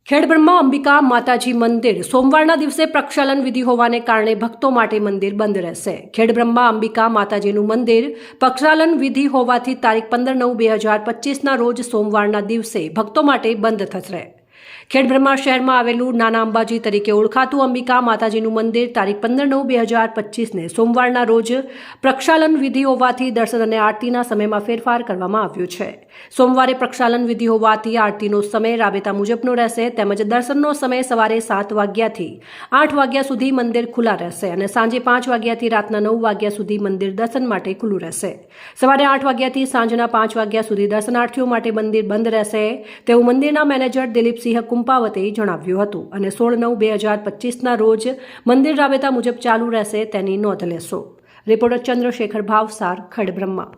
ખેડબ્રહ્મા અંબિકા માતાજી મંદિર સોમવારના દિવસે પ્રક્ષાલન વિધિ હોવાને કારણે ભક્તો માટે મંદિર બંધ રહેશે। ખેડબ્રહ્મા અંબિકા માતાજીનું મંદિર પ્રક્ષાલન વિધિ હોવાથી તારીખ 15/9/2025ના રોજ સોમવારના દિવસે ભક્તો માટે બંધ થશે। ખેડબ્રહ્મા શહેરમાં આવેલું નાના અંબાજી તરીકે ઓળખાતું અંબિકા માતાજીનું મંદિર તારીખ 15/9/2025ને સોમવારના રોજ પ્રક્ષાલન વિધિ હોવાથી દર્શન અને આરતીના સમયમાં ફેરફાર કરવામાં આવ્યો છે। સોમવારે પ્રક્ષાલન વિધિ હોવાથી આરતીનો સમય રાબેતા મુજબનો રહેશે તેમજ દર્શનનો સમય સવારે 7 વાગ્યાથી 8 વાગ્યા સુધી મંદિર ખુલ્લા રહેશે અને સાંજે 5 વાગ્યાથી રાતના 9 વાગ્યા સુધી મંદિર દર્શન માટે ખુલ્લું રહેશે। સવારે 8 વાગ્યાથી સાંજના 5 વાગ્યા સુધી દર્શનાર્થીઓ માટે મંદિર બંધ રહેશે તેવું મંદિરના મેનેજર દિલીપસિંહ કુંપાવતે જણાવ્યું હતું અને 16/9/2025ના રોજ મંદિર રાબેતા મુજબ ચાલુ રહેશે તેની નોંધ લેશો। રિપોર્ટર ચંદ્રશેખર ભાવસાર, ખેડબ્રહ્મા।